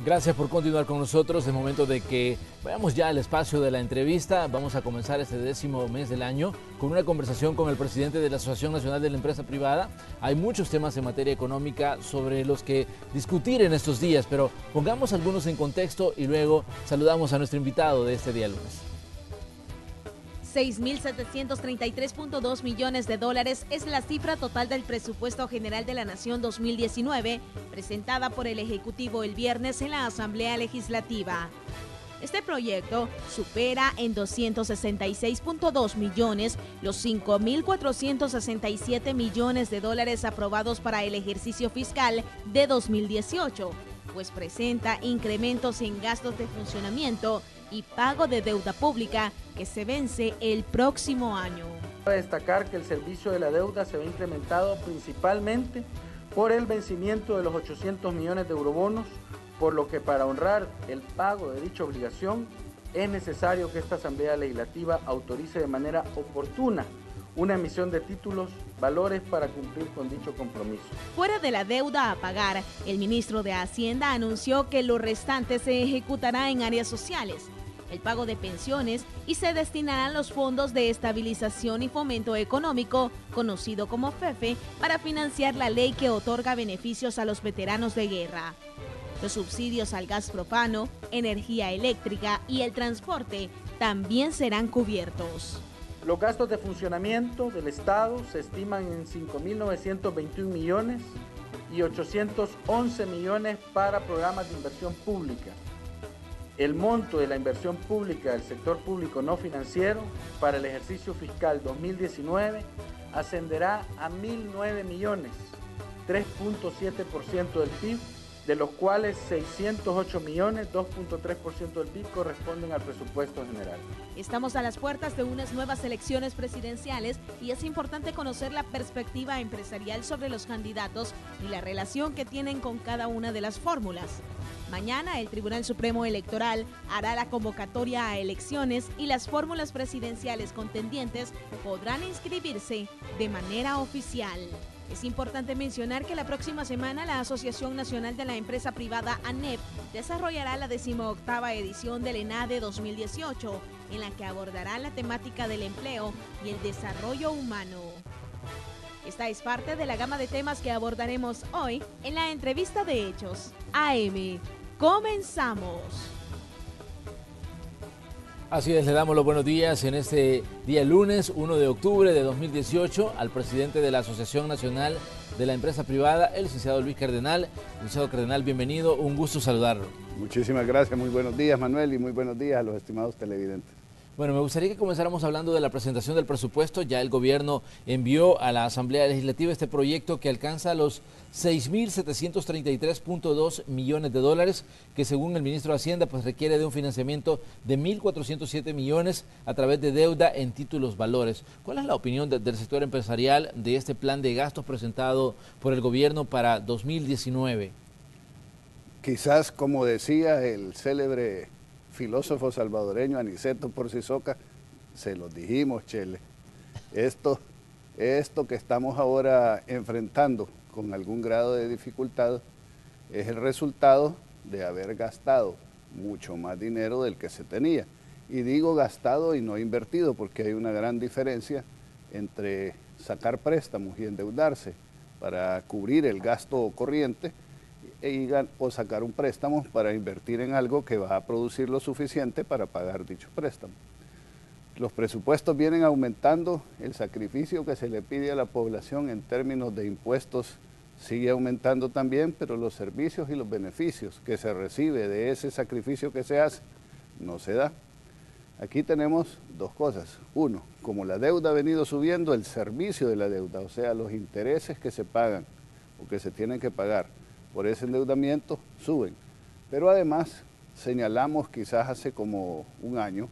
Gracias por continuar con nosotros. Es momento de que vayamos ya al espacio de la entrevista. Vamos a comenzar este 10º mes del año con una conversación con el presidente de la Asociación Nacional de la Empresa Privada. Hay muchos temas en materia económica sobre los que discutir en estos días, pero pongamos algunos en contexto y luego saludamos a nuestro invitado de este día lunes. 6.733.2 millones de dólares es la cifra total del presupuesto general de la Nación 2019, presentada por el Ejecutivo el viernes en la Asamblea Legislativa. Este proyecto supera en 266.2 millones los 5.467 millones de dólares aprobados para el ejercicio fiscal de 2018, pues presenta incrementos en gastos de funcionamiento y pago de deuda pública que se vence el próximo año. Cabe destacar que el servicio de la deuda se ve incrementado principalmente por el vencimiento de los 800 millones de eurobonos, por lo que para honrar el pago de dicha obligación es necesario que esta Asamblea Legislativa autorice de manera oportuna una emisión de títulos, valores para cumplir con dicho compromiso. Fuera de la deuda a pagar, el ministro de Hacienda anunció que lo restante se ejecutará en áreas sociales, el pago de pensiones y se destinarán los fondos de estabilización y fomento económico, conocido como FEFE, para financiar la ley que otorga beneficios a los veteranos de guerra. Los subsidios al gas propano, energía eléctrica y el transporte también serán cubiertos. Los gastos de funcionamiento del Estado se estiman en 5.921 millones y 811 millones para programas de inversión pública. El monto de la inversión pública del sector público no financiero para el ejercicio fiscal 2019 ascenderá a 1.009 millones, 3.7% del PIB, de los cuales 608 millones, 2.3% del PIB, corresponden al presupuesto general. Estamos a las puertas de unas nuevas elecciones presidenciales y es importante conocer la perspectiva empresarial sobre los candidatos y la relación que tienen con cada una de las fórmulas. Mañana el Tribunal Supremo Electoral hará la convocatoria a elecciones y las fórmulas presidenciales contendientes podrán inscribirse de manera oficial. Es importante mencionar que la próxima semana la Asociación Nacional de la Empresa Privada, ANEP, desarrollará la 18ª edición del ENADE 2018, en la que abordará la temática del empleo y el desarrollo humano. Esta es parte de la gama de temas que abordaremos hoy en la entrevista de Hechos AM. ¡Comenzamos! Así es, le damos los buenos días en este día lunes 1 de octubre de 2018 al presidente de la Asociación Nacional de la Empresa Privada, el licenciado Luis Cardenal. Licenciado Cardenal, bienvenido, un gusto saludarlo. Muchísimas gracias, muy buenos días Manuel y muy buenos días a los estimados televidentes. Bueno, me gustaría que comenzáramos hablando de la presentación del presupuesto. Ya el gobierno envió a la Asamblea Legislativa este proyecto que alcanza los 6.733.2 millones de dólares, que según el ministro de Hacienda pues requiere de un financiamiento de 1.407 millones a través de deuda en títulos valores. ¿Cuál es la opinión del sector empresarial de este plan de gastos presentado por el gobierno para 2019? Quizás, como decía el célebre filósofo salvadoreño Aniceto Porcisoca, se los dijimos, Chele, esto que estamos ahora enfrentando con algún grado de dificultad es el resultado de haber gastado mucho más dinero del que se tenía. Y digo gastado y no invertido, porque hay una gran diferencia entre sacar préstamos y endeudarse para cubrir el gasto corriente o sacar un préstamo para invertir en algo que va a producir lo suficiente para pagar dicho préstamo. Los presupuestos vienen aumentando, el sacrificio que se le pide a la población en términos de impuestos sigue aumentando también, pero los servicios y los beneficios que se recibe de ese sacrificio que se hace no se da. Aquí tenemos dos cosas. Uno, como la deuda ha venido subiendo, el servicio de la deuda, o sea, los intereses que se pagan o que se tienen que pagar por ese endeudamiento suben. Pero además señalamos quizás hace como un año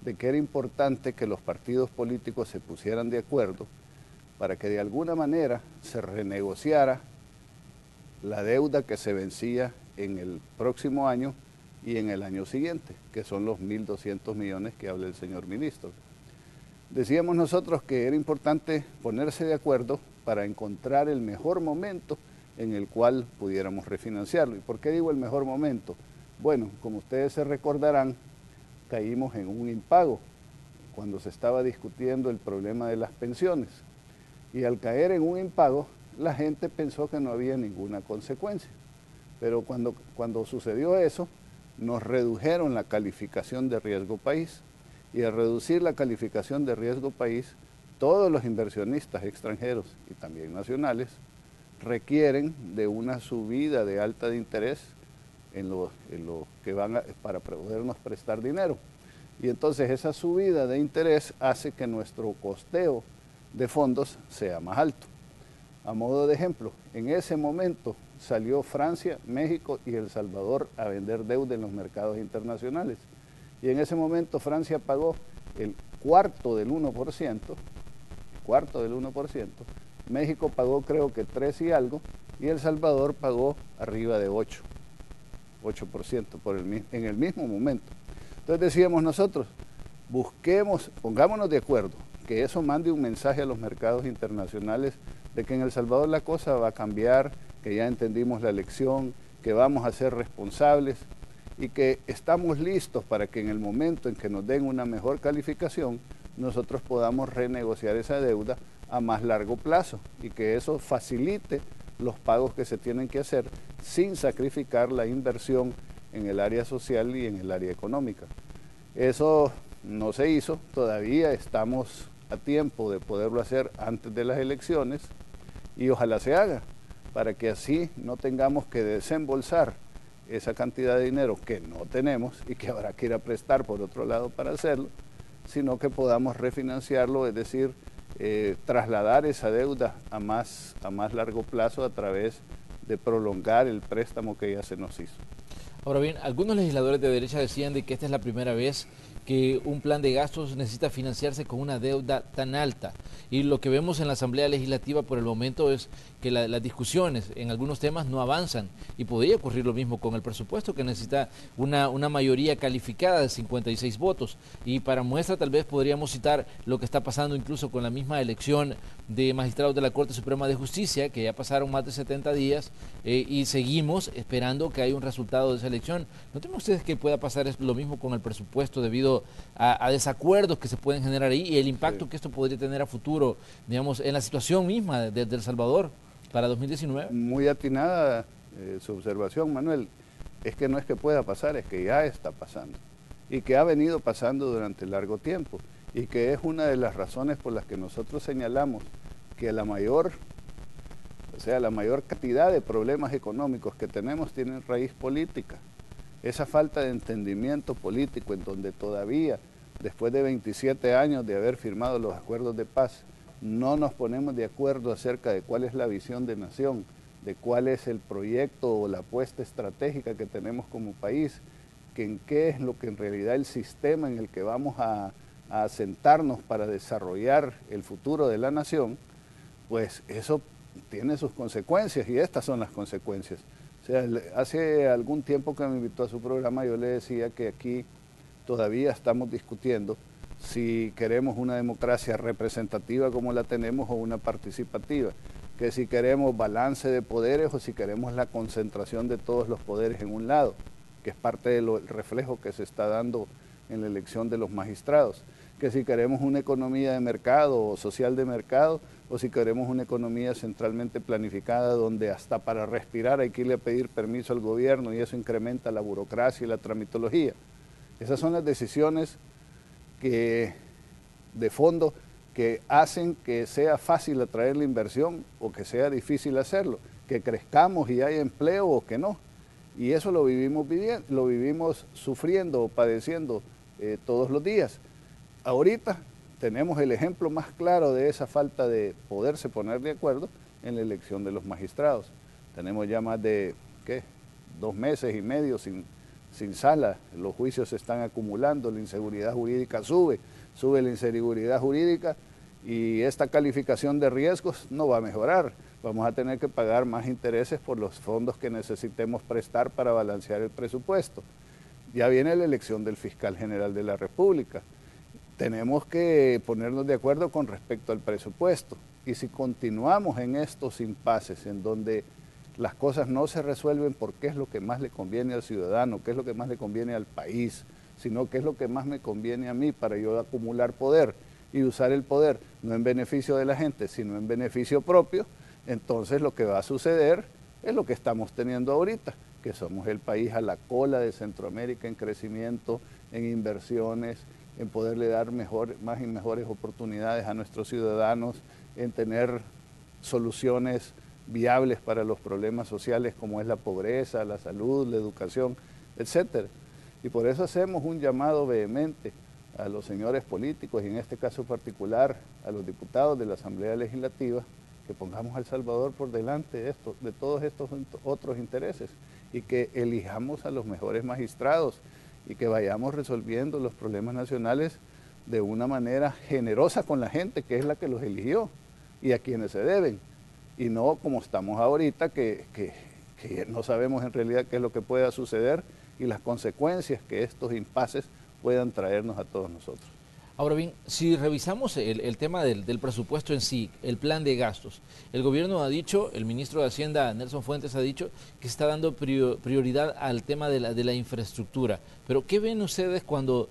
de que era importante que los partidos políticos se pusieran de acuerdo para que de alguna manera se renegociara la deuda que se vencía en el próximo año y en el año siguiente, que son los 1.200 millones que habla el señor ministro. Decíamos nosotros que era importante ponerse de acuerdo para encontrar el mejor momento en el cual pudiéramos refinanciarlo. ¿Y por qué digo el mejor momento? Bueno, como ustedes se recordarán, caímos en un impago cuando se estaba discutiendo el problema de las pensiones. Y al caer en un impago, la gente pensó que no había ninguna consecuencia. Pero cuando sucedió eso, nos redujeron la calificación de riesgo país. Y al reducir la calificación de riesgo país, todos los inversionistas extranjeros y también nacionales requieren de una subida de alta de interés en lo que para podernos prestar dinero. Y entonces esa subida de interés hace que nuestro costeo de fondos sea más alto. A modo de ejemplo, en ese momento salió Francia, México y El Salvador a vender deuda en los mercados internacionales. Y en ese momento Francia pagó el cuarto del 1%, México pagó creo que 3 y algo, y El Salvador pagó arriba de 8% en el mismo momento. Entonces decíamos nosotros, pongámonos de acuerdo, que eso mande un mensaje a los mercados internacionales de que en El Salvador la cosa va a cambiar, que ya entendimos la lección, que vamos a ser responsables y que estamos listos para que en el momento en que nos den una mejor calificación, nosotros podamos renegociar esa deuda a más largo plazo y que eso facilite los pagos que se tienen que hacer sin sacrificar la inversión en el área social y en el área económica. Eso no se hizo, todavía estamos a tiempo de poderlo hacer antes de las elecciones y ojalá se haga, para que así no tengamos que desembolsar esa cantidad de dinero que no tenemos y que habrá que ir a prestar por otro lado para hacerlo, sino que podamos refinanciarlo, es decir, trasladar esa deuda a más largo plazo a través de prolongar el préstamo que ya se nos hizo. Ahora bien, algunos legisladores de derecha decían de que esta es la primera vez que un plan de gastos necesita financiarse con una deuda tan alta. Y lo que vemos en la Asamblea Legislativa por el momento es que las discusiones en algunos temas no avanzan. Y podría ocurrir lo mismo con el presupuesto, que necesita una mayoría calificada de 56 votos. Y para muestra tal vez podríamos citar lo que está pasando incluso con la misma elección de magistrados de la Corte Suprema de Justicia, que ya pasaron más de 70 días y seguimos esperando que haya un resultado de esa elección. ¿No temen ustedes que pueda pasar lo mismo con el presupuesto debido a desacuerdos que se pueden generar ahí y el impacto que esto podría tener a futuro, digamos, en la situación misma de El Salvador para 2019? Muy atinada su observación, Manuel. Es que no es que pueda pasar, es que ya está pasando y que ha venido pasando durante largo tiempo y que es una de las razones por las que nosotros señalamos que la mayor cantidad de problemas económicos que tenemos tienen raíz política. Esa falta de entendimiento político en donde todavía, después de 27 años de haber firmado los acuerdos de paz, no nos ponemos de acuerdo acerca de cuál es la visión de nación, de cuál es el proyecto o la apuesta estratégica que tenemos como país, que en qué es lo que en realidad el sistema en el que vamos a asentarnos para desarrollar el futuro de la nación, pues eso tiene sus consecuencias y estas son las consecuencias. O sea, hace algún tiempo que me invitó a su programa, yo le decía que aquí todavía estamos discutiendo si queremos una democracia representativa como la tenemos o una participativa, que si queremos balance de poderes o si queremos la concentración de todos los poderes en un lado, que es parte del reflejo que se está dando en la elección de los magistrados, que si queremos una economía de mercado o social de mercado, o si queremos una economía centralmente planificada donde hasta para respirar hay que irle a pedir permiso al gobierno y eso incrementa la burocracia y la tramitología. Esas son las decisiones de fondo que hacen que sea fácil atraer la inversión o que sea difícil hacerlo, que crezcamos y haya empleo o que no. Y eso lo vivimos sufriendo o padeciendo todos los días. Ahorita tenemos el ejemplo más claro de esa falta de poderse poner de acuerdo en la elección de los magistrados. Tenemos ya más de 2 meses y medio sin sala, los juicios se están acumulando, la inseguridad jurídica sube la inseguridad jurídica y esta calificación de riesgos no va a mejorar. Vamos a tener que pagar más intereses por los fondos que necesitemos prestar para balancear el presupuesto. Ya viene la elección del fiscal general de la República. Tenemos que ponernos de acuerdo con respecto al presupuesto. Y si continuamos en estos impases en donde las cosas no se resuelven porque es lo que más le conviene al ciudadano, qué es lo que más le conviene al país, sino qué es lo que más me conviene a mí para yo acumular poder y usar el poder no en beneficio de la gente, sino en beneficio propio, entonces lo que va a suceder es lo que estamos teniendo ahorita, que somos el país a la cola de Centroamérica en crecimiento, en inversiones, en poderle dar más y mejores oportunidades a nuestros ciudadanos, en tener soluciones viables para los problemas sociales como es la pobreza, la salud, la educación, etc. Y por eso hacemos un llamado vehemente a los señores políticos y en este caso particular a los diputados de la Asamblea Legislativa que pongamos a El Salvador por delante de todos estos otros intereses y que elijamos a los mejores magistrados y que vayamos resolviendo los problemas nacionales de una manera generosa con la gente que es la que los eligió y a quienes se deben. Y no como estamos ahorita, que no sabemos en realidad qué es lo que pueda suceder y las consecuencias que estos impases puedan traernos a todos nosotros. Ahora bien, si revisamos el tema del presupuesto en sí, el plan de gastos, el gobierno ha dicho, el ministro de Hacienda, Nelson Fuentes, ha dicho que está dando prioridad al tema de la infraestructura. Pero, ¿qué ven ustedes cuando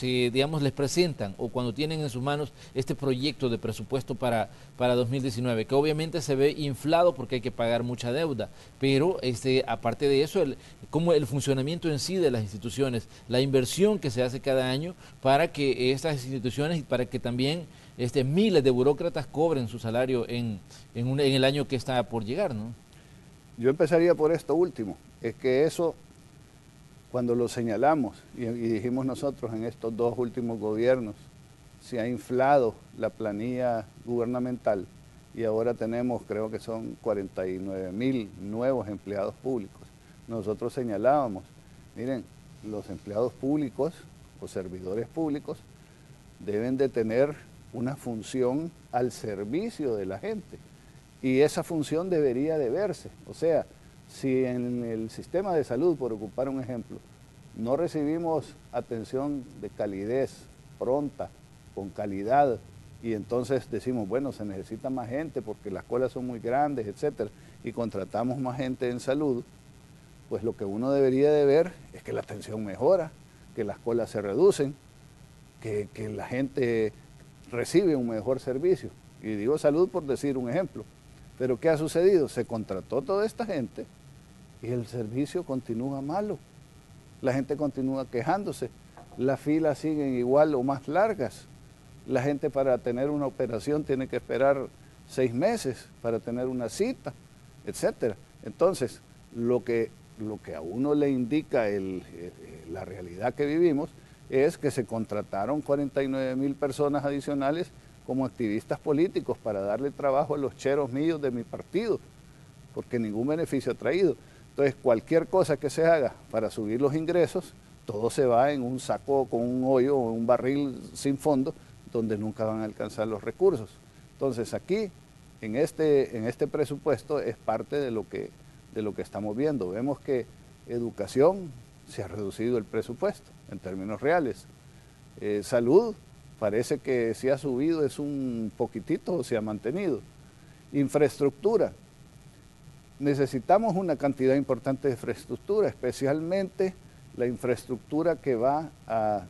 digamos, les presentan o cuando tienen en sus manos este proyecto de presupuesto para 2019? Que obviamente se ve inflado porque hay que pagar mucha deuda, pero aparte de eso, como el funcionamiento en sí de las instituciones, la inversión que se hace cada año para que estas instituciones y para que también miles de burócratas cobren su salario en el año que está por llegar, ¿no? Yo empezaría por esto último, es que eso, cuando lo señalamos y dijimos nosotros en estos dos últimos gobiernos, se ha inflado la planilla gubernamental y ahora tenemos, creo que son 49,000 nuevos empleados públicos. Nosotros señalábamos, miren, los empleados públicos o servidores públicos deben de tener una función al servicio de la gente y esa función debería de verse. O sea, si en el sistema de salud, por ocupar un ejemplo, no recibimos atención de calidez, pronta, con calidad, y entonces decimos, bueno, se necesita más gente porque las colas son muy grandes, etcétera, y contratamos más gente en salud, pues lo que uno debería de ver es que la atención mejora, que las colas se reducen, que la gente recibe un mejor servicio. Y digo salud por decir un ejemplo. Pero ¿qué ha sucedido? Se contrató toda esta gente y el servicio continúa malo. La gente continúa quejándose. Las filas siguen igual o más largas. La gente para tener una operación tiene que esperar 6 meses para tener una cita, etc. Entonces, lo que a uno le indica la realidad que vivimos es que se contrataron 49,000 personas adicionales como activistas políticos para darle trabajo a los cheros míos de mi partido, porque ningún beneficio ha traído. Entonces, cualquier cosa que se haga para subir los ingresos, todo se va en un saco con un hoyo o un barril sin fondo, donde nunca van a alcanzar los recursos. Entonces, aquí, en este presupuesto, es parte de lo que estamos viendo. Vemos que educación se ha reducido el presupuesto en términos reales. Salud parece que si ha subido es un poquitito o se ha mantenido. Infraestructura. Necesitamos una cantidad importante de infraestructura, especialmente la infraestructura que va a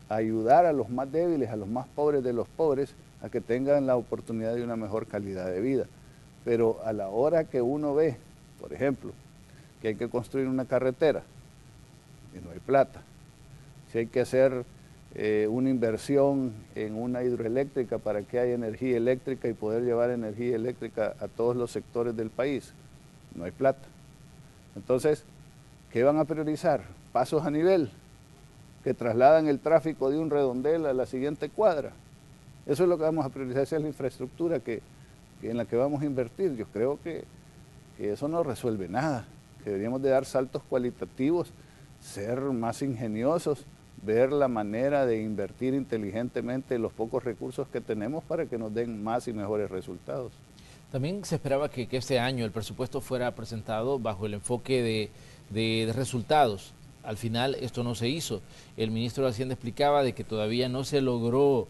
ayudar a los más débiles, a los más pobres de los pobres, a que tengan la oportunidad de una mejor calidad de vida. Pero a la hora que uno ve, por ejemplo, que hay que construir una carretera y no hay plata, si hay que hacer una inversión en una hidroeléctrica para que haya energía eléctrica y poder llevar energía eléctrica a todos los sectores del país, no hay plata. Entonces, ¿qué van a priorizar? Pasos a nivel, que trasladan el tráfico de un redondel a la siguiente cuadra. Eso es lo que vamos a priorizar, esa es la infraestructura en la que vamos a invertir. Yo creo que eso no resuelve nada, que deberíamos de dar saltos cualitativos, ser más ingeniosos, ver la manera de invertir inteligentemente los pocos recursos que tenemos para que nos den más y mejores resultados. También se esperaba que este año el presupuesto fuera presentado bajo el enfoque de resultados. al final esto no se hizo. El ministro de Hacienda explicaba de que todavía no se logró,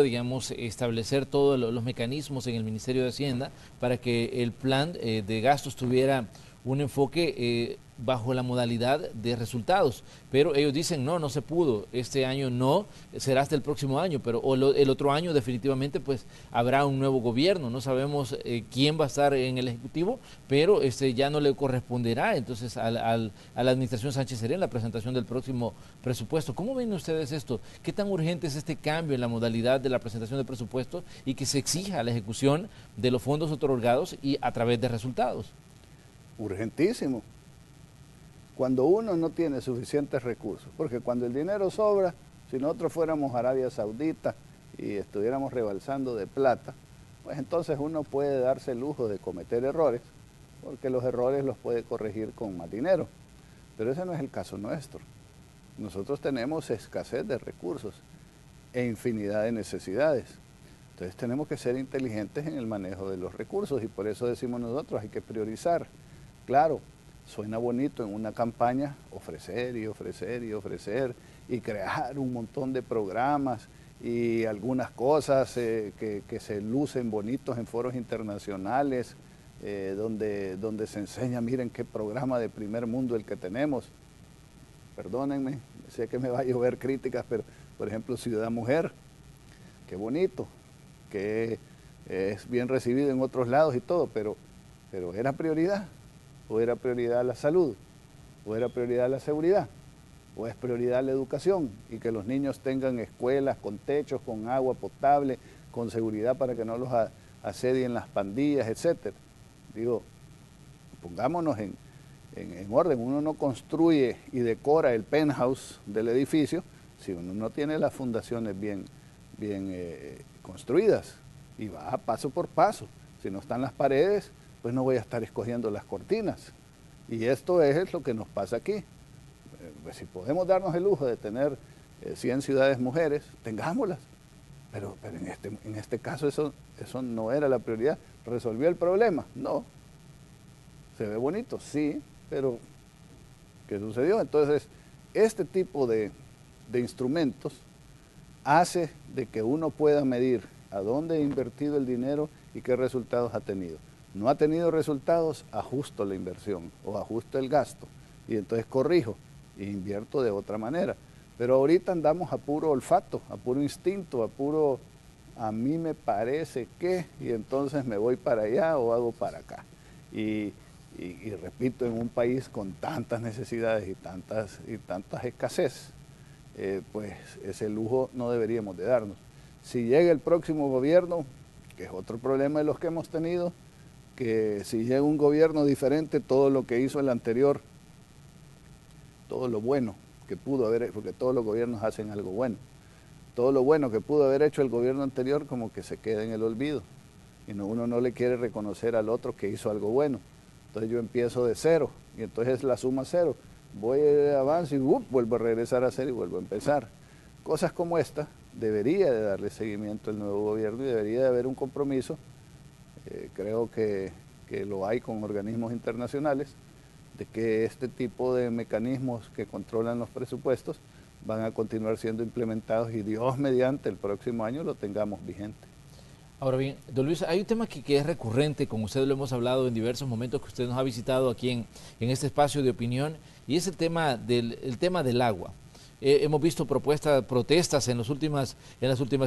digamos, establecer todos los mecanismos en el Ministerio de Hacienda para que el plan de gastos tuviera un enfoque bajo la modalidad de resultados, pero ellos dicen no se pudo, este año no, será hasta el próximo año, pero el otro año definitivamente pues habrá un nuevo gobierno, no sabemos quién va a estar en el Ejecutivo, pero ya no le corresponderá entonces a la administración Sánchez Serén la presentación del próximo presupuesto. ¿Cómo ven ustedes esto? ¿Qué tan urgente es este cambio en la modalidad de la presentación del presupuesto y que se exija la ejecución de los fondos otorgados y a través de resultados? Urgentísimo. Cuando uno no tiene suficientes recursos, porque cuando el dinero sobra, si nosotros fuéramos Arabia Saudita y estuviéramos rebalsando de plata, pues entonces uno puede darse el lujo de cometer errores, porque los errores los puede corregir con más dinero. Pero ese no es el caso nuestro. Nosotros tenemos escasez de recursos e infinidad de necesidades. Entonces tenemos que ser inteligentes en el manejo de los recursos y por eso decimos nosotros, hay que priorizar. Claro, suena bonito en una campaña ofrecer y ofrecer y ofrecer y crear un montón de programas y algunas cosas que se lucen bonitos en foros internacionales donde se enseña, miren qué programa de primer mundo el que tenemos. Perdónenme, sé que me va a llover críticas, pero por ejemplo Ciudad Mujer, qué bonito, que es bien recibido en otros lados y todo, pero era prioridad. ¿O era prioridad la salud? ¿O era prioridad la seguridad? ¿O es prioridad la educación? Y que los niños tengan escuelas con techos, con agua potable, con seguridad para que no los asedien las pandillas, etcétera. Digo, pongámonos en orden. Uno no construye y decora el penthouse del edificio si uno no tiene las fundaciones bien construidas y va paso por paso. Si no están las paredes, pues no voy a estar escogiendo las cortinas. Y esto es lo que nos pasa aquí. Pues si podemos darnos el lujo de tener 100 ciudades mujeres, tengámoslas. Pero en este caso eso no era la prioridad. ¿Resolvió el problema? No. ¿Se ve bonito? Sí, pero ¿qué sucedió? Entonces, este tipo de instrumentos hace de que uno pueda medir a dónde ha invertido el dinero y qué resultados ha tenido. No ha tenido resultados, ajusto la inversión o ajusto el gasto y entonces corrijo e invierto de otra manera. Pero ahorita andamos a puro olfato, a puro instinto, a mí me parece que, y entonces me voy para allá o hago para acá. Y repito, en un país con tantas necesidades y tantas escasez, pues ese lujo no deberíamos de darnos. Si llega el próximo gobierno, que es otro problema de los que hemos tenido, que si llega un gobierno diferente, todo lo que hizo el anterior, todo lo bueno que pudo haber, porque todos los gobiernos hacen algo bueno, todo lo bueno que pudo haber hecho el gobierno anterior como que se queda en el olvido y uno no le quiere reconocer al otro que hizo algo bueno. Entonces yo empiezo de cero y entonces la suma cero, voy de avance y vuelvo a regresar a cero y vuelvo a empezar. Cosas como esta debería de darle seguimiento el nuevo gobierno y debería de haber un compromiso. Creo que lo hay con organismos internacionales, de que este tipo de mecanismos que controlan los presupuestos van a continuar siendo implementados y Dios mediante el próximo año lo tengamos vigente. Ahora bien, don Luis, hay un tema que es recurrente, con usted lo hemos hablado en diversos momentos que usted nos ha visitado aquí en este espacio de opinión, y es el tema del agua. Hemos visto protestas en las últimas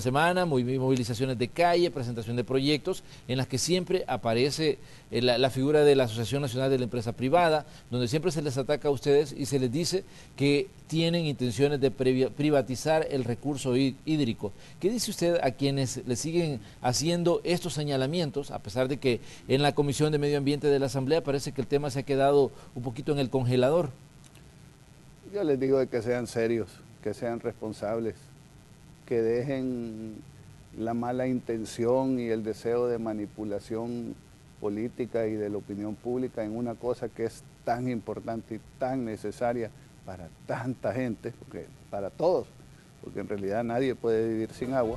semanas, movilizaciones de calle, presentación de proyectos, en las que siempre aparece la figura de la Asociación Nacional de la Empresa Privada, donde siempre se les ataca a ustedes y se les dice que tienen intenciones de privatizar el recurso hídrico. ¿Qué dice usted a quienes le siguen haciendo estos señalamientos, a pesar de que en la Comisión de Medio Ambiente de la Asamblea parece que el tema se ha quedado un poquito en el congelador? Yo les digo de que sean serios, que sean responsables, que dejen la mala intención y el deseo de manipulación política y de la opinión pública en una cosa que es tan importante y tan necesaria para tanta gente, para todos, porque en realidad nadie puede vivir sin agua,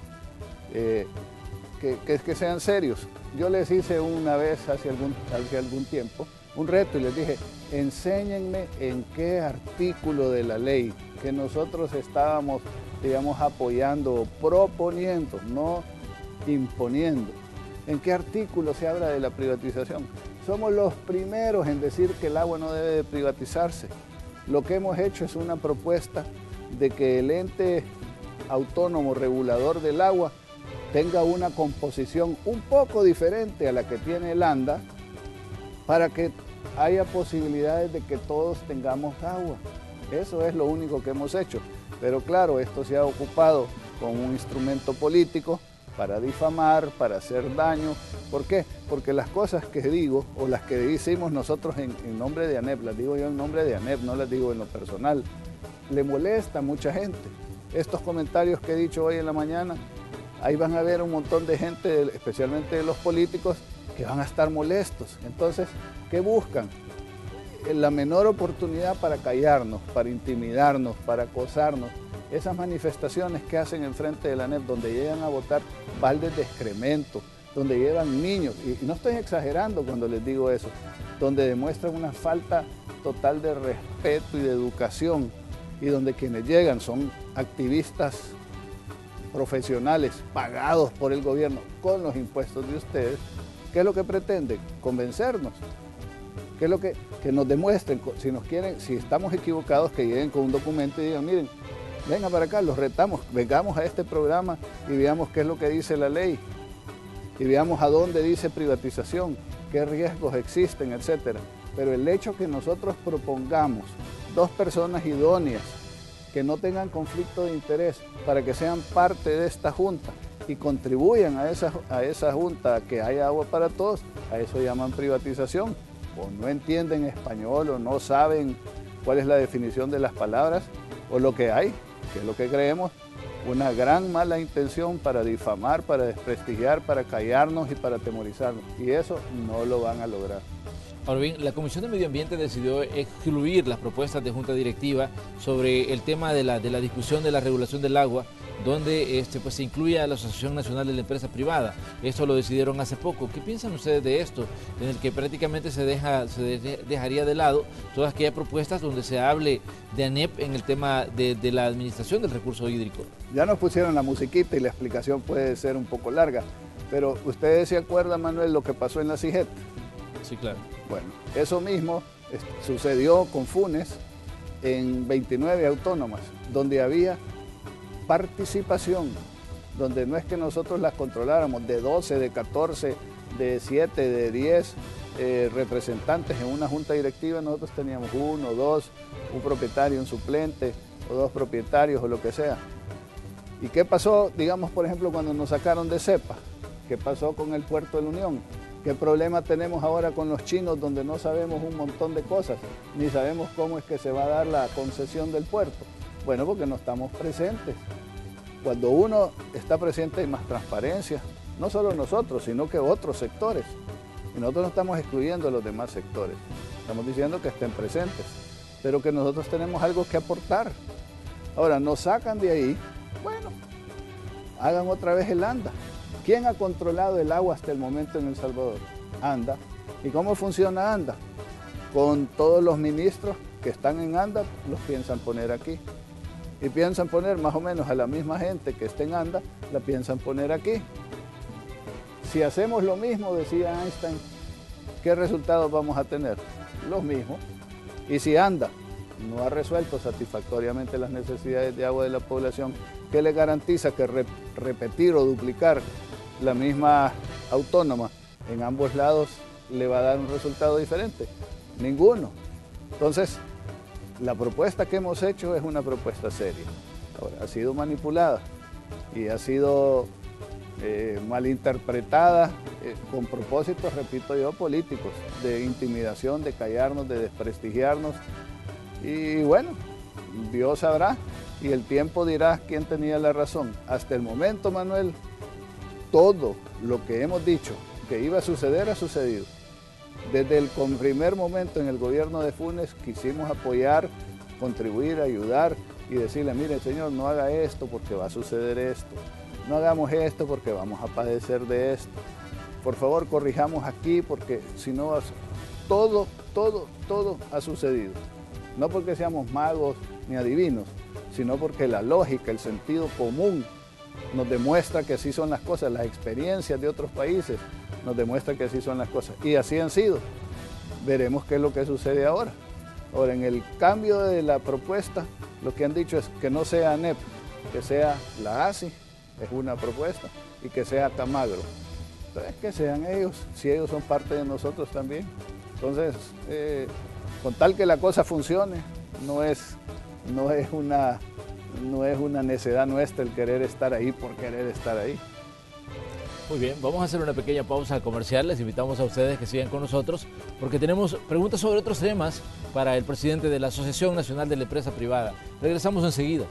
que sean serios. Yo les hice una vez hace algún tiempo un reto y les dije, enséñenme en qué artículo de la ley que nosotros estábamos, digamos, apoyando o proponiendo, no imponiendo. ¿En qué artículo se habla de la privatización? Somos los primeros en decir que el agua no debe de privatizarse. Lo que hemos hecho es una propuesta de que el ente autónomo regulador del agua tenga una composición un poco diferente a la que tiene el ANDA para que haya posibilidades de que todos tengamos agua. Eso es lo único que hemos hecho. Pero claro, esto se ha ocupado como un instrumento político para difamar, para hacer daño. ¿Por qué? Porque las cosas que digo o las que hicimos nosotros en nombre de ANEP, las digo yo en nombre de ANEP, no las digo en lo personal, le molesta a mucha gente. Estos comentarios que he dicho hoy en la mañana, ahí van a ver un montón de gente, especialmente de los políticos, que van a estar molestos. Entonces, ¿qué buscan? La menor oportunidad para callarnos, para intimidarnos, para acosarnos. Esas manifestaciones que hacen enfrente de la ANEP, donde llegan a botar baldes de excremento, donde llevan niños, y no estoy exagerando cuando les digo eso, donde demuestran una falta total de respeto y de educación, y donde quienes llegan son activistas profesionales pagados por el gobierno con los impuestos de ustedes. ¿Qué es lo que pretenden? Convencernos. ¿Qué es lo que nos demuestren? Si nos quieren, si estamos equivocados, que lleguen con un documento y digan, miren, venga para acá, los retamos, vengamos a este programa y veamos qué es lo que dice la ley y veamos a dónde dice privatización, qué riesgos existen, etcétera. Pero el hecho que nosotros propongamos 2 personas idóneas que no tengan conflicto de interés para que sean parte de esta junta y contribuyan a esa junta a que haya agua para todos, a eso llaman privatización. O no entienden español o no saben cuál es la definición de las palabras o lo que hay, que es lo que creemos, una gran mala intención para difamar, para desprestigiar, para callarnos y para atemorizarnos. Y eso no lo van a lograr. Ahora bien, la Comisión de Medio Ambiente decidió excluir las propuestas de Junta Directiva sobre el tema de la discusión de la regulación del agua, donde pues, se incluye a la Asociación Nacional de la Empresa Privada. Esto lo decidieron hace poco. ¿Qué piensan ustedes de esto? En el que prácticamente se dejaría de lado todas aquellas propuestas donde se hable de ANEP en el tema de la administración del recurso hídrico. Ya nos pusieron la musiquita y la explicación puede ser un poco larga, pero ustedes se acuerdan, Manuel, lo que pasó en la CIGET. Sí, claro. Bueno, eso mismo sucedió con Funes en 29 autónomas, donde había participación, donde no es que nosotros las controláramos, de 12, de 14, de 7, de 10 representantes en una junta directiva, nosotros teníamos 1, 2, un propietario, un suplente, o 2 propietarios o lo que sea. ¿Y qué pasó, digamos, por ejemplo, cuando nos sacaron de CEPA? ¿Qué pasó con el puerto de la Unión? ¿Qué problema tenemos ahora con los chinos donde no sabemos un montón de cosas? Ni sabemos cómo es que se va a dar la concesión del puerto. Bueno, porque no estamos presentes. Cuando uno está presente hay más transparencia, no solo nosotros, sino que otros sectores. Y nosotros no estamos excluyendo a los demás sectores, estamos diciendo que estén presentes, pero que nosotros tenemos algo que aportar. Ahora, nos sacan de ahí, bueno, hagan otra vez el ANDA. ¿Quién ha controlado el agua hasta el momento en El Salvador? ANDA. ¿Y cómo funciona ANDA? Con todos los ministros que están en ANDA, los piensan poner aquí. Y piensan poner más o menos a la misma gente que está en ANDA, la piensan poner aquí. Si hacemos lo mismo, decía Einstein, ¿qué resultados vamos a tener? Los mismos. Y si ANDA no ha resuelto satisfactoriamente las necesidades de agua de la población, ¿qué le garantiza que repetir o duplicar la misma autónoma en ambos lados le va a dar un resultado diferente? Ninguno. Entonces, la propuesta que hemos hecho es una propuesta seria. Ahora, ha sido manipulada y ha sido malinterpretada con propósitos, repito yo, políticos, de intimidación, de callarnos, de desprestigiarnos. Y bueno, Dios sabrá y el tiempo dirá quién tenía la razón. Hasta el momento, Manuel, todo lo que hemos dicho que iba a suceder ha sucedido. Desde el primer momento en el gobierno de Funes quisimos apoyar, contribuir, ayudar y decirle, mire señor, no haga esto porque va a suceder esto. No hagamos esto porque vamos a padecer de esto. Por favor, corrijamos aquí porque si no todo ha sucedido. No porque seamos magos ni adivinos, sino porque la lógica, el sentido común nos demuestra que así son las cosas, las experiencias de otros países nos demuestran que así son las cosas. Y así han sido. Veremos qué es lo que sucede ahora. Ahora, en el cambio de la propuesta, lo que han dicho es que no sea ANEP, que sea la ASI, es una propuesta, y que sea Tamagro. Entonces, que sean ellos, si ellos son parte de nosotros también. Entonces, con tal que la cosa funcione, no es una necedad nuestra el querer estar ahí por querer estar ahí. Muy bien, vamos a hacer una pequeña pausa comercial. Les invitamos a ustedes que sigan con nosotros porque tenemos preguntas sobre otros temas para el presidente de la Asociación Nacional de la Empresa Privada. Regresamos enseguida.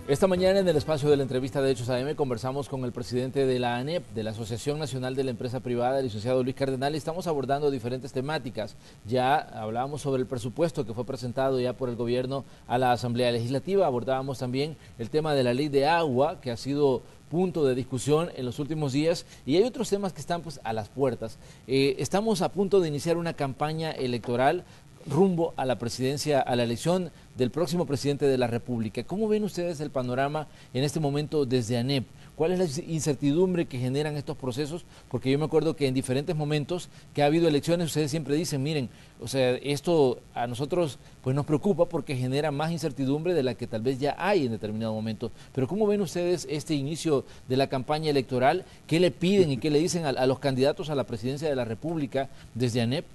Esta mañana en el espacio de la entrevista de Hechos AM conversamos con el presidente de la ANEP, de la Asociación Nacional de la Empresa Privada, el licenciado Luis Cardenal, y estamos abordando diferentes temáticas. Ya hablábamos sobre el presupuesto que fue presentado ya por el gobierno a la Asamblea Legislativa, abordábamos también el tema de la ley de agua, que ha sido punto de discusión en los últimos días, y hay otros temas que están pues a las puertas. Estamos a punto de iniciar una campaña electoral rumbo a la presidencia, a la elección del próximo presidente de la República. ¿Cómo ven ustedes el panorama en este momento desde ANEP? ¿Cuál es la incertidumbre que generan estos procesos? Porque yo me acuerdo que en diferentes momentos que ha habido elecciones, ustedes siempre dicen, miren, o sea, esto a nosotros pues nos preocupa porque genera más incertidumbre de la que tal vez ya hay en determinado momento. Pero ¿cómo ven ustedes este inicio de la campaña electoral? ¿Qué le piden y qué le dicen a los candidatos a la presidencia de la República desde ANEP?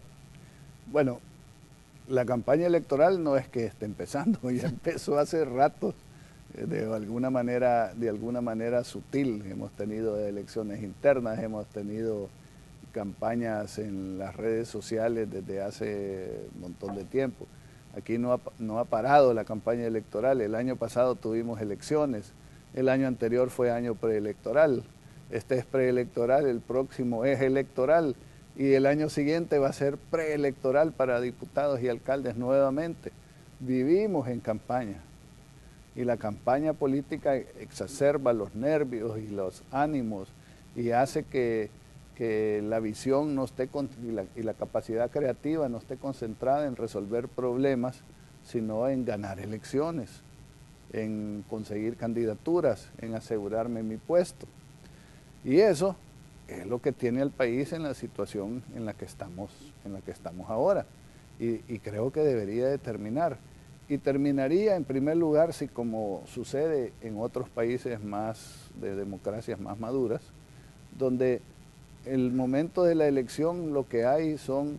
Bueno, la campaña electoral no es que esté empezando, ya empezó hace rato, de alguna manera sutil. Hemos tenido elecciones internas, hemos tenido campañas en las redes sociales desde hace un montón de tiempo. Aquí no ha parado la campaña electoral. El año pasado tuvimos elecciones, el año anterior fue año preelectoral, este es preelectoral, el próximo es electoral. Y el año siguiente va a ser preelectoral para diputados y alcaldes nuevamente. Vivimos en campaña y la campaña política exacerba los nervios y los ánimos y hace que la visión no esté y la capacidad creativa no esté concentrada en resolver problemas, sino en ganar elecciones, en conseguir candidaturas, en asegurarme mi puesto. Y eso es lo que tiene al país en la situación en la que estamos ahora. Y creo que debería de terminar. Y terminaría en primer lugar si, como sucede en otros países de democracias más maduras, donde el momento de la elección lo que hay son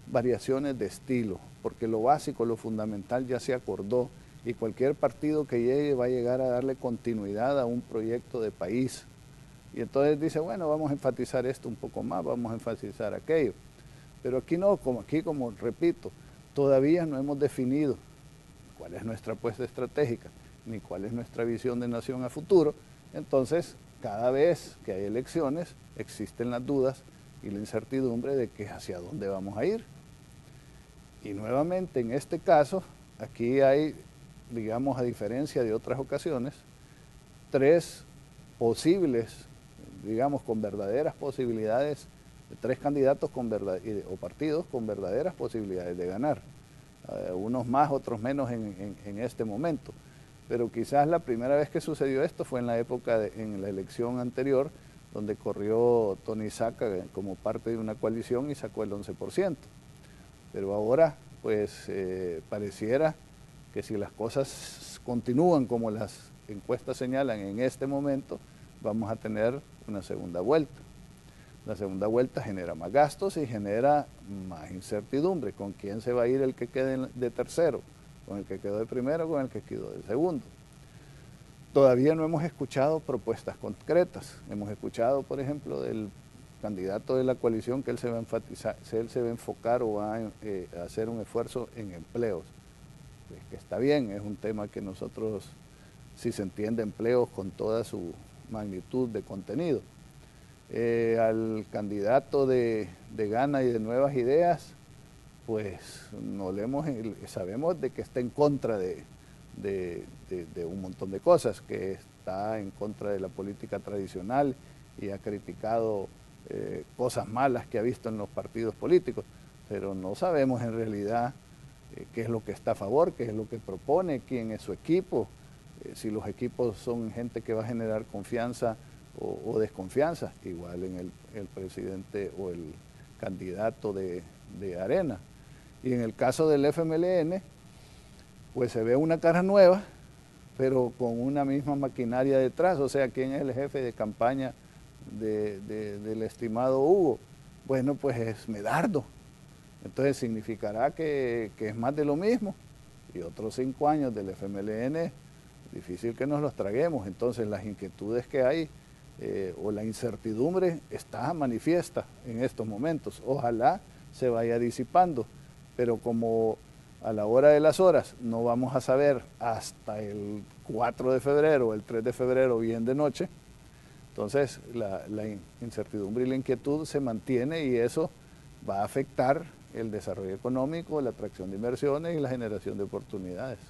variaciones de estilo, porque lo básico, lo fundamental ya se acordó y cualquier partido que llegue va a llegar a darle continuidad a un proyecto de país. Y entonces dice, bueno, vamos a enfatizar esto un poco más, vamos a enfatizar aquello. Pero aquí no, como repito, todavía no hemos definido cuál es nuestra apuesta estratégica, ni cuál es nuestra visión de nación a futuro. Entonces, cada vez que hay elecciones, existen las dudas y la incertidumbre de que hacia dónde vamos a ir. Y nuevamente, en este caso, aquí hay, digamos, a diferencia de otras ocasiones, tres posibles, digamos, con verdaderas posibilidades, tres candidatos o partidos con verdaderas posibilidades de ganar. Unos más, otros menos en este momento. Pero quizás la primera vez que sucedió esto fue en la elección anterior, donde corrió Tony Saca como parte de una coalición y sacó el 11%. Pero ahora, pues, pareciera que si las cosas continúan como las encuestas señalan en este momento, vamos a tener una segunda vuelta. La segunda vuelta genera más gastos y genera más incertidumbre. ¿Con quién se va a ir el que quede de tercero? ¿Con el que quedó de primero o con el que quedó de segundo? Todavía no hemos escuchado propuestas concretas. Hemos escuchado, por ejemplo, del candidato de la coalición que él se va a enfocar o va a hacer un esfuerzo en empleos. Pues que está bien, es un tema que nosotros, si se entiende empleos con toda su magnitud de contenido. Al candidato de Gana y de Nuevas Ideas, pues no le hemos, sabemos de que está en contra de un montón de cosas, que está en contra de la política tradicional y ha criticado cosas malas que ha visto en los partidos políticos, pero no sabemos en realidad qué es lo que está a favor, qué es lo que propone, quién es su equipo, si los equipos son gente que va a generar confianza o desconfianza, igual en el presidente o el candidato de Arena. Y en el caso del FMLN, pues se ve una cara nueva, pero con una misma maquinaria detrás. O sea, ¿quién es el jefe de campaña del estimado Hugo? Bueno, pues es Medardo. Entonces significará que es más de lo mismo. Y otros 5 años del FMLN, difícil que nos los traguemos. Entonces las inquietudes que hay o la incertidumbre está manifiesta en estos momentos. Ojalá se vaya disipando, pero como a la hora de las horas no vamos a saber hasta el 4 de febrero, el 3 de febrero, bien de noche, entonces la incertidumbre y la inquietud se mantiene y eso va a afectar el desarrollo económico, la atracción de inversiones y la generación de oportunidades.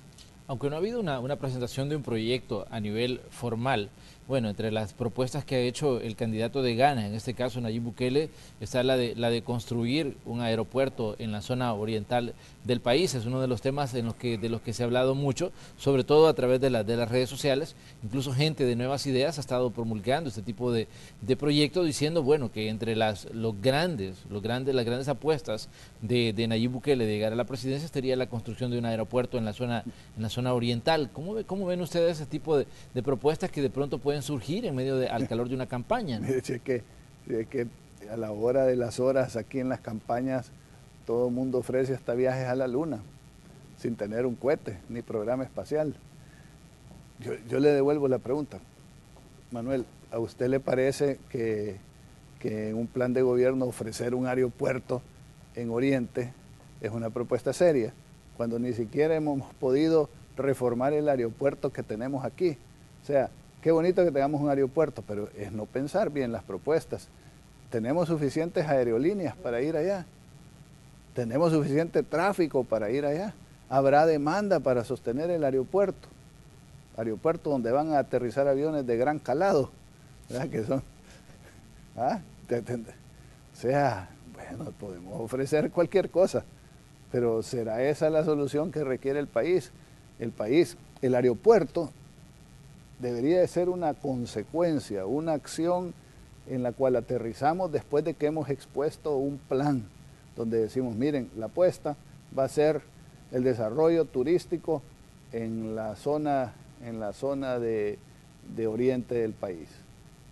Aunque no ha habido una presentación de un proyecto a nivel formal, bueno, entre las propuestas que ha hecho el candidato de Gana, en este caso Nayib Bukele, está la de construir un aeropuerto en la zona oriental del país. Es uno de los temas de los que se ha hablado mucho, sobre todo a través de las redes sociales. Incluso gente de Nuevas Ideas ha estado promulgando este tipo de proyectos, diciendo, bueno, que entre las grandes apuestas de Nayib Bukele de llegar a la presidencia estaría la construcción de un aeropuerto en la zona oriental. ¿Cómo ven ustedes ese tipo de propuestas que de pronto pueden surgir en medio al calor de una campaña, ¿no? Mire, que a la hora de las horas aquí en las campañas todo el mundo ofrece hasta viajes a la luna sin tener un cohete ni programa espacial. Yo le devuelvo la pregunta. Manuel, ¿a usted le parece que en un plan de gobierno ofrecer un aeropuerto en Oriente es una propuesta seria, cuando ni siquiera hemos podido reformar el aeropuerto que tenemos aquí? O sea, qué bonito que tengamos un aeropuerto, pero es no pensar bien las propuestas. Tenemos suficientes aerolíneas para ir allá. Tenemos suficiente tráfico para ir allá. Habrá demanda para sostener el aeropuerto. Aeropuerto donde van a aterrizar aviones de gran calado, ¿verdad? Que son... O sea, bueno, podemos ofrecer cualquier cosa, pero ¿será esa la solución que requiere el país? El aeropuerto debería de ser una consecuencia, una acción en la cual aterrizamos después de que hemos expuesto un plan, donde decimos, miren, la apuesta va a ser el desarrollo turístico en la zona de oriente del país.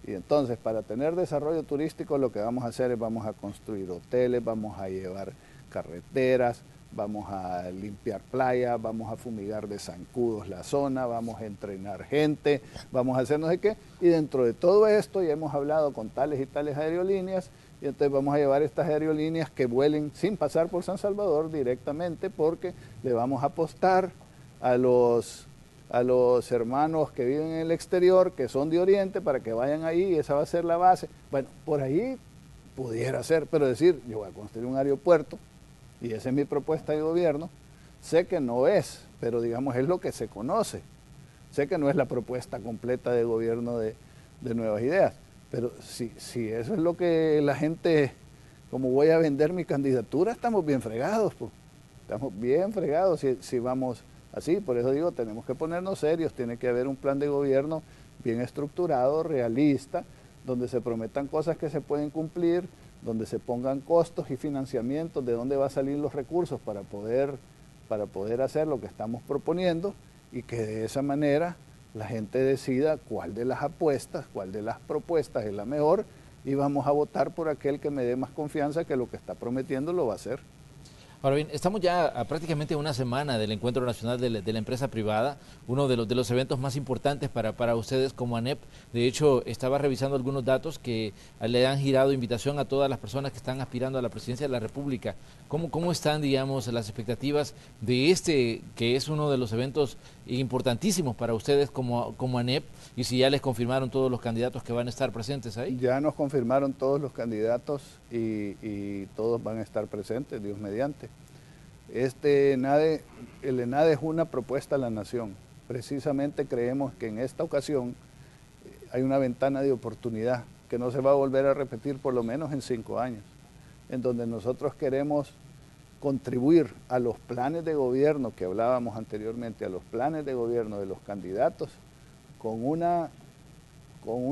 Y entonces, para tener desarrollo turístico, lo que vamos a hacer es vamos a construir hoteles, vamos a llevar carreteras, vamos a limpiar playas, vamos a fumigar de zancudos la zona, vamos a entrenar gente, vamos a hacer no sé qué. Y dentro de todo esto ya hemos hablado con tales y tales aerolíneas, y entonces vamos a llevar estas aerolíneas que vuelen sin pasar por San Salvador directamente, porque le vamos a apostar a los hermanos que viven en el exterior, que son de Oriente, para que vayan ahí, y esa va a ser la base. Bueno, por ahí pudiera ser, pero decir, yo voy a construir un aeropuerto, y esa es mi propuesta de gobierno, sé que no es, pero digamos es lo que se conoce. Sé que no es la propuesta completa de gobierno de Nuevas Ideas, pero si eso es lo que la gente, como voy a vender mi candidatura, estamos bien fregados, pues. Estamos bien fregados si vamos así. Por eso digo, tenemos que ponernos serios, tiene que haber un plan de gobierno bien estructurado, realista, donde se prometan cosas que se pueden cumplir, donde se pongan costos y financiamientos, de dónde van a salir los recursos para poder hacer lo que estamos proponiendo, y que de esa manera la gente decida cuál de las apuestas, cuál de las propuestas es la mejor, y vamos a votar por aquel que me dé más confianza que lo que está prometiendo lo va a hacer. Ahora bien, estamos ya a prácticamente una semana del Encuentro Nacional de la Empresa Privada, uno de los eventos más importantes para ustedes como ANEP. De hecho, estaba revisando algunos datos que le han girado invitación a todas las personas que están aspirando a la presidencia de la República. ¿Cómo están, digamos, las expectativas de este, que es uno de los eventos importantísimos para ustedes como ANEP? Y si ya les confirmaron todos los candidatos que van a estar presentes ahí. Ya nos confirmaron todos los candidatos y todos van a estar presentes, Dios mediante. el ENADE es una propuesta a la nación. Precisamente creemos que en esta ocasión hay una ventana de oportunidad que no se va a volver a repetir por lo menos en 5 años, en donde nosotros queremos contribuir a los planes de gobierno que hablábamos anteriormente, a los planes de gobierno de los candidatos, con una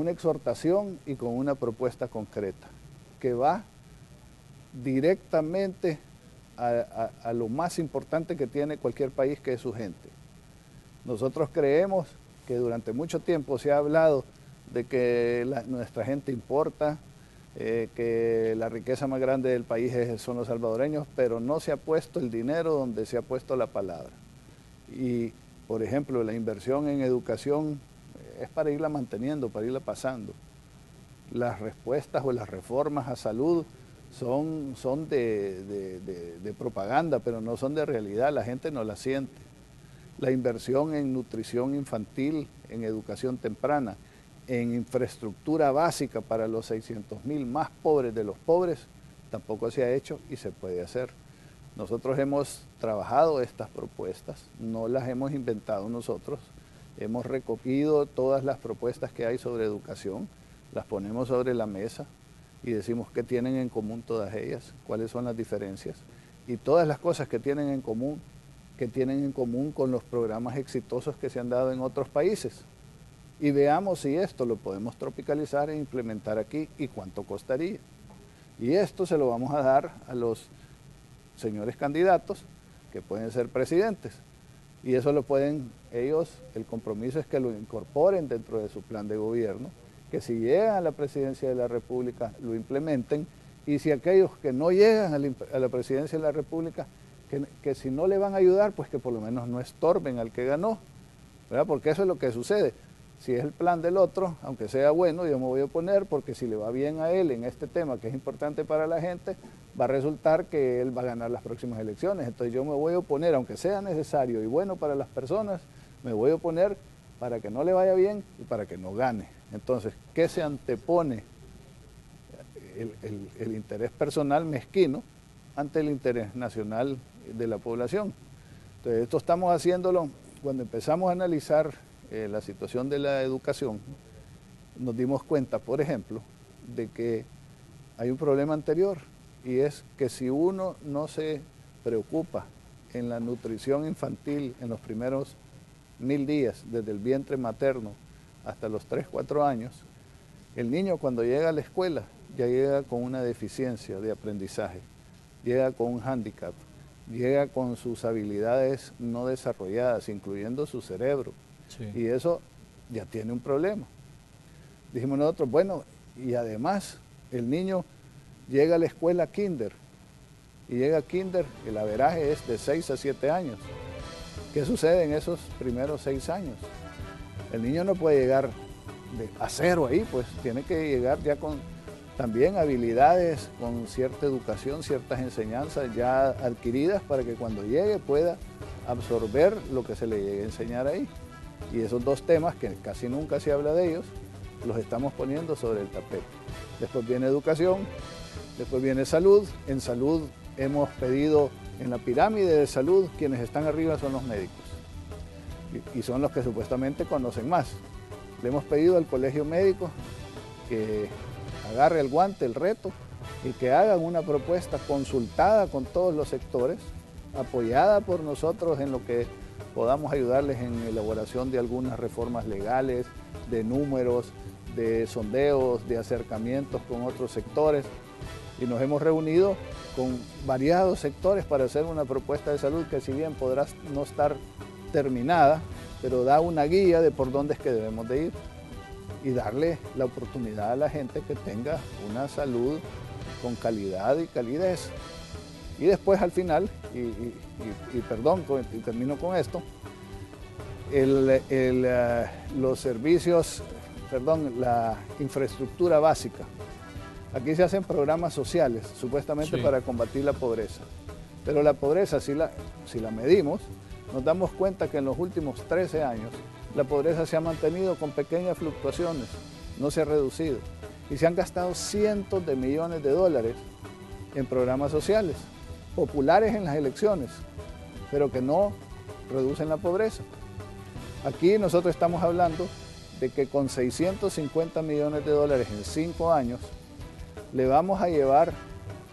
exhortación y con una propuesta concreta, que va directamente a lo más importante que tiene cualquier país, que es su gente. Nosotros creemos que durante mucho tiempo se ha hablado de que nuestra gente importa, que la riqueza más grande del país son los salvadoreños, pero no se ha puesto el dinero donde se ha puesto la palabra. Y, por ejemplo, la inversión en educación es para irla manteniendo, para irla pasando. Las respuestas o las reformas a salud son de propaganda, pero no son de realidad, la gente no la siente. La inversión en nutrición infantil, en educación temprana, en infraestructura básica para los 600,000 más pobres de los pobres, tampoco se ha hecho y se puede hacer. Nosotros hemos trabajado estas propuestas, no las hemos inventado nosotros, hemos recogido todas las propuestas que hay sobre educación, las ponemos sobre la mesa y decimos qué tienen en común todas ellas, cuáles son las diferencias, y todas las cosas que tienen en común con los programas exitosos que se han dado en otros países. Y veamos si esto lo podemos tropicalizar e implementar aquí y cuánto costaría. Y esto se lo vamos a dar a los señores candidatos que pueden ser presidentes. Y eso lo pueden ellos, el compromiso es que lo incorporen dentro de su plan de gobierno, que si llegan a la presidencia de la República lo implementen, y si aquellos que no llegan a la presidencia de la República, que si no le van a ayudar, pues que por lo menos no estorben al que ganó, ¿verdad? Porque eso es lo que sucede. Si es el plan del otro, aunque sea bueno, yo me voy a oponer, porque si le va bien a él en este tema que es importante para la gente, va a resultar que él va a ganar las próximas elecciones. Entonces yo me voy a oponer, aunque sea necesario y bueno para las personas, me voy a oponer para que no le vaya bien y para que no gane. Entonces, ¿qué se antepone? El interés personal mezquino ante el interés nacional de la población. Entonces, esto estamos haciéndolo cuando empezamos a analizar la situación de la educación. Nos dimos cuenta, por ejemplo, de que hay un problema anterior, y es que si uno no se preocupa en la nutrición infantil en los primeros 1000 días, desde el vientre materno hasta los 3, 4 años, el niño cuando llega a la escuela ya llega con una deficiencia de aprendizaje, llega con un hándicap, llega con sus habilidades no desarrolladas, incluyendo su cerebro. Sí. Y eso ya tiene un problema. Dijimos nosotros, bueno, y además el niño llega a la escuela kinder, y llega a kinder, el averaje es de 6 a 7 años. ¿Qué sucede en esos primeros 6 años? El niño no puede llegar a cero ahí, pues tiene que llegar ya con también habilidades, con cierta educación, ciertas enseñanzas ya adquiridas para que cuando llegue pueda absorber lo que se le llegue a enseñar ahí. Y esos dos temas, que casi nunca se habla de ellos, los estamos poniendo sobre el tapete. Después viene educación, después viene salud. En salud hemos pedido, en la pirámide de salud, quienes están arriba son los médicos. Y son los que supuestamente conocen más. Le hemos pedido al colegio médico que agarre el guante, el reto, y que hagan una propuesta consultada con todos los sectores, apoyada por nosotros en lo que podamos ayudarles en elaboración de algunas reformas legales, de números, de sondeos, de acercamientos con otros sectores. Y nos hemos reunido con variados sectores para hacer una propuesta de salud que, si bien podrá no estar terminada, pero da una guía de por dónde es que debemos de ir y darle la oportunidad a la gente que tenga una salud con calidad y calidez. Y después al final, y termino con esto, los servicios, la infraestructura básica. Aquí se hacen programas sociales, supuestamente para combatir la pobreza. Pero la pobreza, si la medimos, nos damos cuenta que en los últimos 13 años la pobreza se ha mantenido con pequeñas fluctuaciones, no se ha reducido. Y se han gastado cientos de millones de dólares en programas sociales. populares en las elecciones, pero que no reducen la pobreza. Aquí nosotros estamos hablando de que con 650 millones de dólares en 5 años, le vamos a llevar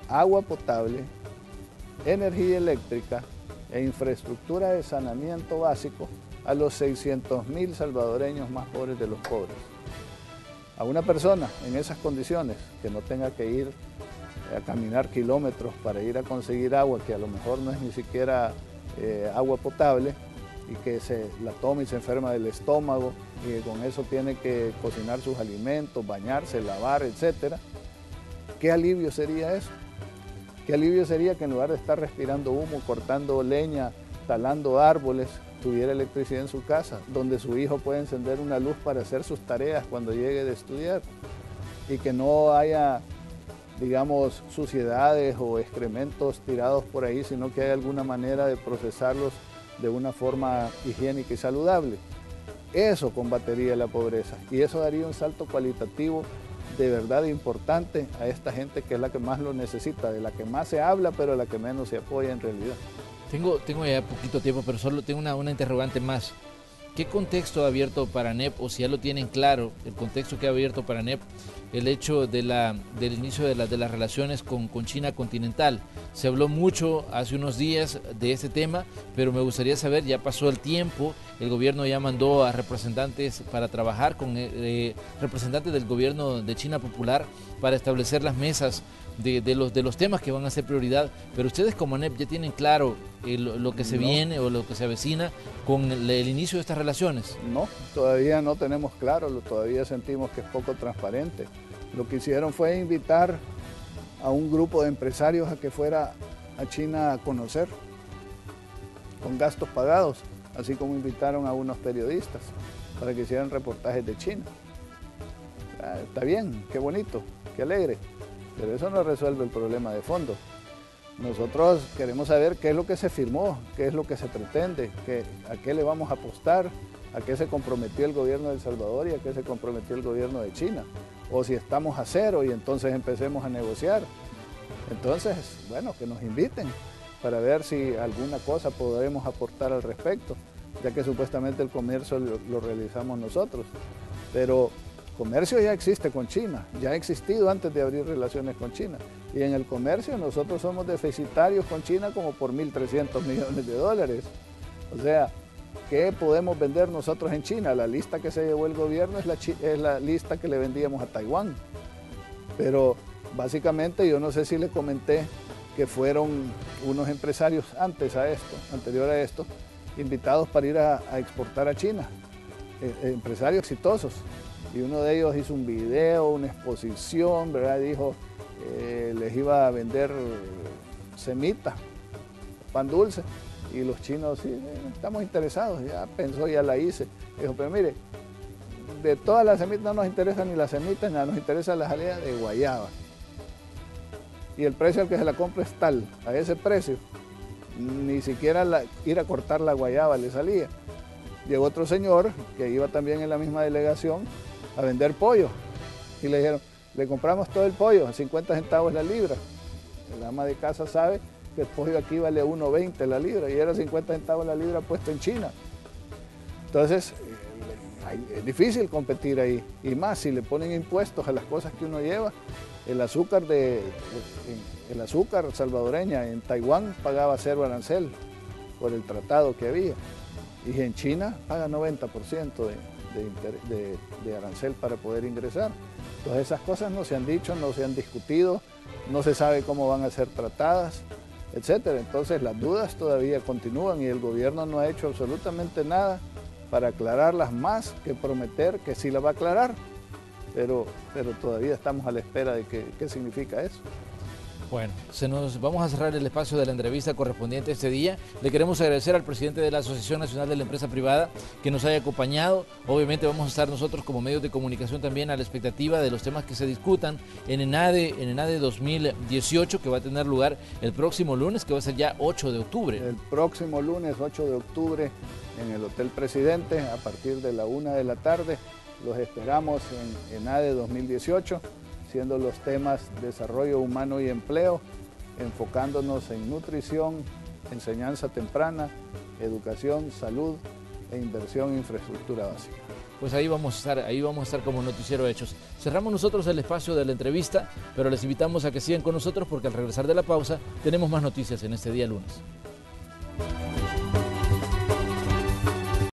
agua potable, energía eléctrica e infraestructura de saneamiento básico a los 600.000 salvadoreños más pobres de los pobres. A una persona en esas condiciones, que no tenga que ir a caminar kilómetros para ir a conseguir agua, que a lo mejor no es ni siquiera agua potable, y que se la toma y se enferma del estómago, y que con eso tiene que cocinar sus alimentos, bañarse, lavar, etc. ¿Qué alivio sería eso? ¿Qué alivio sería que en lugar de estar respirando humo, cortando leña, talando árboles, tuviera electricidad en su casa, donde su hijo puede encender una luz para hacer sus tareas cuando llegue de estudiar, y que no haya, digamos, suciedades o excrementos tirados por ahí, sino que haya alguna manera de procesarlos de una forma higiénica y saludable? Eso combatería la pobreza y eso daría un salto cualitativo de verdad importante a esta gente, que es la que más lo necesita, de la que más se habla, pero la que menos se apoya en realidad. Tengo ya poquito tiempo, pero solo tengo una interrogante más. ¿Qué contexto ha abierto para ANEP, o si ya lo tienen claro, el contexto que ha abierto para ANEP, el hecho del inicio de las relaciones con China continental? Se habló mucho hace unos días de este tema, pero me gustaría saber, ya pasó el tiempo, el gobierno ya mandó a representantes para trabajar con representantes del gobierno de China Popular para establecer las mesas de los temas que van a ser prioridad, pero ustedes como ANEP ya tienen claro lo que se viene o lo que se avecina con el inicio de estas relaciones. No, todavía no tenemos claro, todavía sentimos que es poco transparente. Lo que hicieron fue invitar a un grupo de empresarios a que fuera a China a conocer, con gastos pagados, así como invitaron a unos periodistas para que hicieran reportajes de China. Está bien, qué bonito, qué alegre, pero eso no resuelve el problema de fondo. Nosotros queremos saber qué es lo que se firmó, qué es lo que se pretende, a qué le vamos a apostar, a qué se comprometió el gobierno de El Salvador y a qué se comprometió el gobierno de China. O si estamos a cero y entonces empecemos a negociar. Entonces, bueno, que nos inviten para ver si alguna cosa podremos aportar al respecto, ya que supuestamente el comercio lo realizamos nosotros. Pero comercio ya existe con China, ya ha existido antes de abrir relaciones con China. Y en el comercio nosotros somos deficitarios con China como por 1.300 millones de dólares. O sea, ¿qué podemos vender nosotros en China? La lista que se llevó el gobierno es la lista que le vendíamos a Taiwán. Pero básicamente yo no sé si le comenté que fueron unos empresarios anterior a esto, invitados para ir a exportar a China, empresarios exitosos. Y uno de ellos hizo un video, una exposición, ¿verdad? Dijo, les iba a vender semita, pan dulce. Y los chinos, sí, estamos interesados, ya pensó, ya la hice. Dijo, pero mire, de todas las semitas no nos interesa ni la semita, ni nos interesa la jalea de guayaba. Y el precio al que se la compra es tal, a ese precio, ni siquiera ir a cortar la guayaba le salía. Llegó otro señor, que iba también en la misma delegación, a vender pollo. Y le dijeron, le compramos todo el pollo a 50 centavos la libra. El ama de casa sabe que el pollo aquí vale 1.20 la libra y era 50 centavos la libra puesto en China. Entonces, es difícil competir ahí. Y más si le ponen impuestos a las cosas que uno lleva. El azúcar salvadoreña en Taiwán pagaba 0 arancel por el tratado que había. Y en China paga 90% de arancel para poder ingresar. Entonces esas cosas no se han dicho, no se han discutido, no se sabe cómo van a ser tratadas, etcétera. Entonces las dudas todavía continúan y el gobierno no ha hecho absolutamente nada para aclararlas, más que prometer que sí la va a aclarar, pero todavía estamos a la espera de qué significa eso. Bueno, vamos a cerrar el espacio de la entrevista correspondiente a este día. Le queremos agradecer al presidente de la Asociación Nacional de la Empresa Privada que nos haya acompañado. Obviamente vamos a estar nosotros como medios de comunicación también a la expectativa de los temas que se discutan en ENADE 2018, que va a tener lugar el próximo lunes, que va a ser ya 8 de octubre. El próximo lunes 8 de octubre en el Hotel Presidente a partir de la 1 de la tarde. Los esperamos en ENADE 2018. Siendo los temas desarrollo humano y empleo, enfocándonos en nutrición, enseñanza temprana, educación, salud e inversión en infraestructura básica. Pues ahí vamos a estar como Noticiero Hechos. Cerramos nosotros el espacio de la entrevista, pero les invitamos a que sigan con nosotros porque al regresar de la pausa tenemos más noticias en este día lunes.